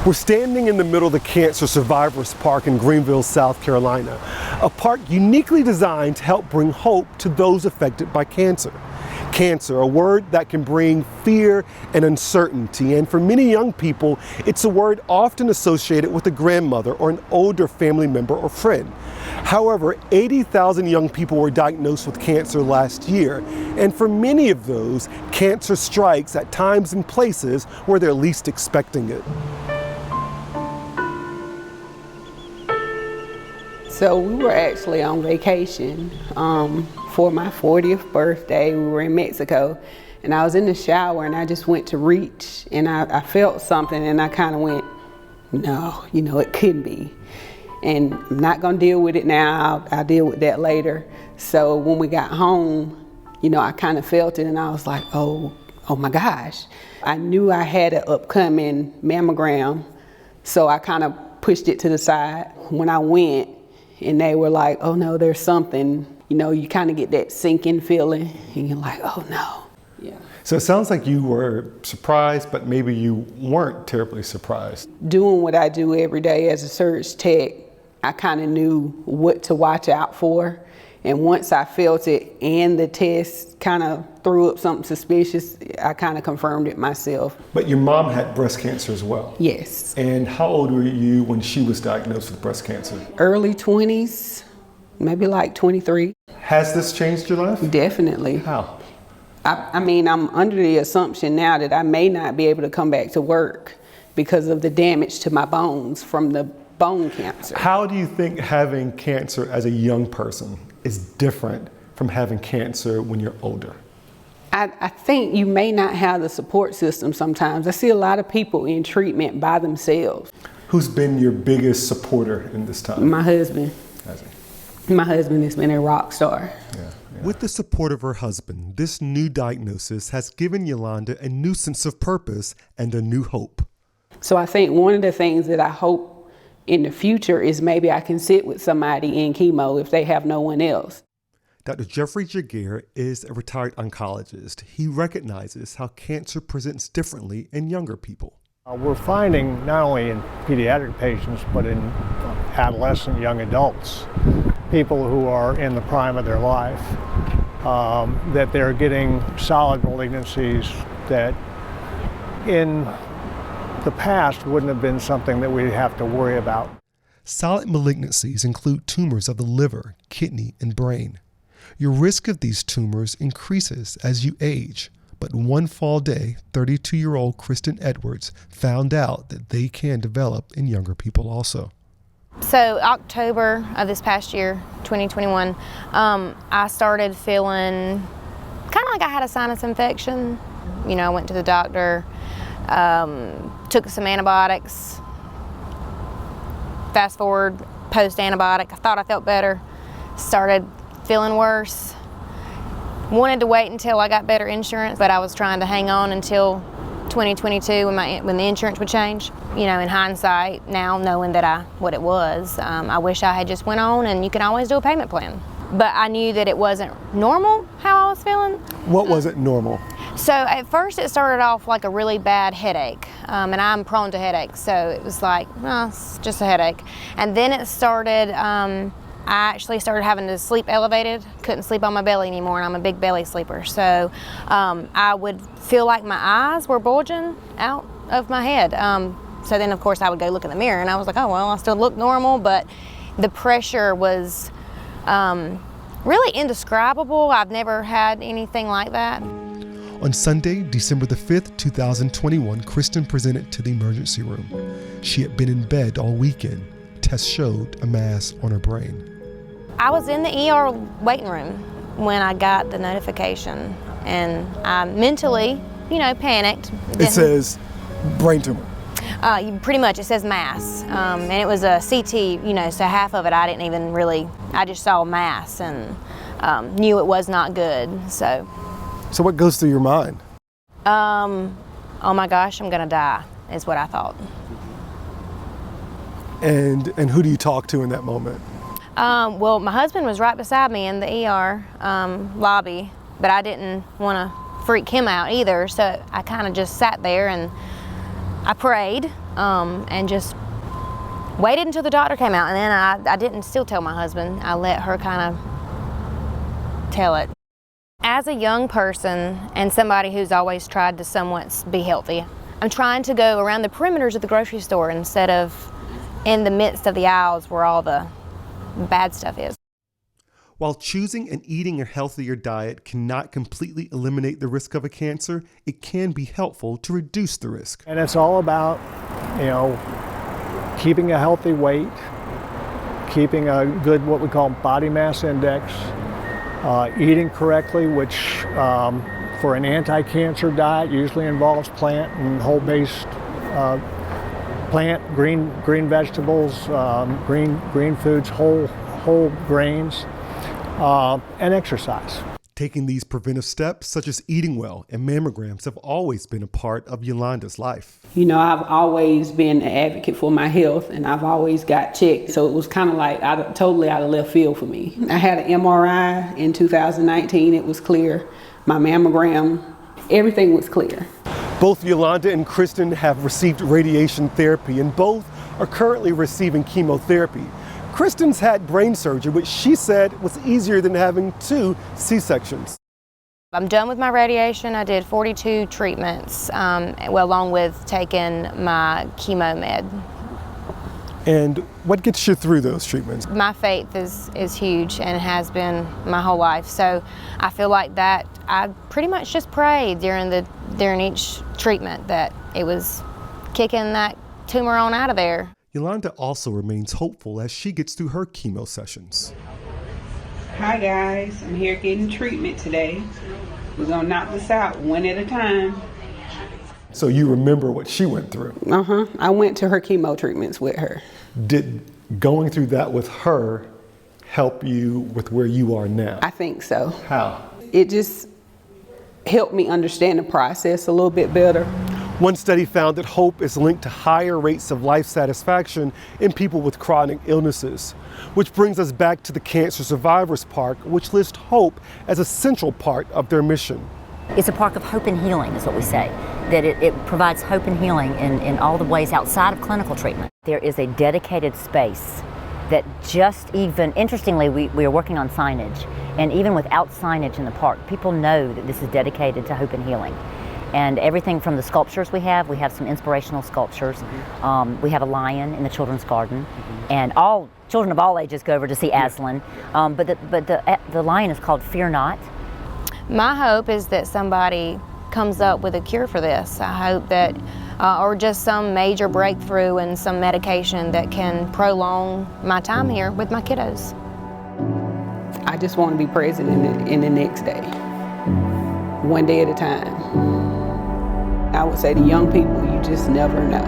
We're standing in the middle of the Cancer Survivors Park in Greenville, South Carolina, a park uniquely designed to help bring hope to those affected by cancer. Cancer, a word that can bring fear and uncertainty, and for many young people, it's a word often associated with a grandmother or an older family member or friend. However, 80,000 young people were diagnosed with cancer last year, and for many of those, cancer strikes at times and places where they're least expecting it. So we were actually on vacation for my 40th birthday. We were in Mexico, and I was in the shower and I just went to reach, and I felt something, and I kind of went, no, it couldn't be. And I'm not gonna deal with it now, I'll deal with that later. So when we got home, I kind of felt it, and I was like, oh my gosh. I knew I had an upcoming mammogram, so I kind of pushed it to the side. When I went, and they were like, oh no, there's something, you kind of get that sinking feeling, and you're like, oh no. Yeah. So it sounds like you were surprised, but maybe you weren't terribly surprised. Doing what I do every day as a surge tech, I kind of knew what to watch out for. And once I felt it and the test kind of threw up something suspicious, I kind of confirmed it myself. But your mom had breast cancer as well? Yes. And how old were you when she was diagnosed with breast cancer? Early 20s, maybe like 23. Has this changed your life? Definitely. How? I'm under the assumption now that I may not be able to come back to work because of the damage to my bones from the bone cancer. How do you think having cancer as a young person is different from having cancer when you're older? I think you may not have the support system sometimes. I see a lot of people in treatment by themselves. Who's been your biggest supporter in this time? My husband. Has he? My husband has been a rock star. Yeah. With the support of her husband, this new diagnosis has given Yolanda a new sense of purpose and a new hope. So I think one of the things that I hope in the future is maybe I can sit with somebody in chemo if they have no one else. Dr. Jeffrey Jaguar is a retired oncologist. He recognizes how cancer presents differently in younger people. We're finding not only in pediatric patients, but in adolescent young adults, people who are in the prime of their life, that they're getting solid malignancies that in the past wouldn't have been something that we'd have to worry about. Solid malignancies include tumors of the liver, kidney, and brain. Your risk of these tumors increases as you age, but one fall day, 32-year-old Kristen Edwards found out that they can develop in younger people also. So October of this past year, 2021, I started feeling kind of like I had a sinus infection. I went to the doctor, took some antibiotics. Fast forward, post-antibiotic, I thought I felt better, started feeling worse. Wanted to wait until I got better insurance, but I was trying to hang on until 2022 when the insurance would change. In hindsight, now knowing what it was, I wish I had just went on, and you can always do a payment plan. But I knew that it wasn't normal how I was feeling. What wasn't normal? So at first it started off like a really bad headache, and I'm prone to headaches, so it was like, oh, it's just a headache. And then it started, I actually started having to sleep elevated, couldn't sleep on my belly anymore, and I'm a big belly sleeper. So I would feel like my eyes were bulging out of my head. So then of course I would go look in the mirror, and I was like, oh well, I still look normal, but the pressure was really indescribable. I've never had anything like that. On Sunday, December the 5th, 2021, Kristen presented to the emergency room. She had been in bed all weekend. Tests showed a mass on her brain. I was in the ER waiting room when I got the notification, and I mentally, panicked. It says brain tumor. Pretty much, it says mass, and it was a CT, so half of it I didn't even really, I just saw mass and knew it was not good, so. So what goes through your mind? Oh my gosh, I'm gonna die, is what I thought. And who do you talk to in that moment? Well, my husband was right beside me in the ER lobby, but I didn't want to freak him out either, so I kind of just sat there and I prayed and just waited until the doctor came out, and then I didn't still tell my husband. I let her kind of tell it. As a young person and somebody who's always tried to somewhat be healthy, I'm trying to go around the perimeters of the grocery store instead of in the midst of the aisles where all the bad stuff is. While choosing and eating a healthier diet cannot completely eliminate the risk of a cancer, it can be helpful to reduce the risk. And it's all about, keeping a healthy weight, keeping a good, what we call body mass index, eating correctly, which for an anti-cancer diet usually involves plant and whole-based green vegetables, green foods, whole grains, and exercise. Taking these preventive steps, such as eating well and mammograms, have always been a part of Yolanda's life. I've always been an advocate for my health, and I've always got checked. So it was kind of like totally out of left field for me. I had an MRI in 2019. It was clear. My mammogram, everything was clear. Both Yolanda and Kristen have received radiation therapy, and both are currently receiving chemotherapy. Kristen's had brain surgery, which she said was easier than having 2 C-sections. I'm done with my radiation. I did 42 treatments, along with taking my chemo med. And what gets you through those treatments? My faith is huge and has been my whole life. So I feel like that I pretty much just prayed during each treatment that it was kicking that tumor on out of there. Yolanda also remains hopeful as she gets through her chemo sessions. Hi guys, I'm here getting treatment today. We're gonna knock this out one at a time. So you remember what she went through? I went to her chemo treatments with her. Did going through that with her help you with where you are now? I think so. How? It just helped me understand the process a little bit better. One study found that hope is linked to higher rates of life satisfaction in people with chronic illnesses, which brings us back to the Cancer Survivors Park, which lists hope as a central part of their mission. It's a park of hope and healing, is what we say, that it provides hope and healing in all the ways outside of clinical treatment. There is a dedicated space that interestingly, we are working on signage, and even without signage in the park, people know that this is dedicated to hope and healing. And everything from the sculptures we have some inspirational sculptures. We have a lion in the children's garden, and all children of all ages go over to see Aslan. But the lion is called Fear Not. My hope is that somebody comes up with a cure for this. I hope that, or just some major breakthrough and some medication that can prolong my time here with my kiddos. I just want to be present in the next day, one day at a time. I would say to young people, you just never know.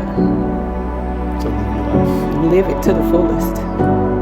So live your life. Live it to the fullest.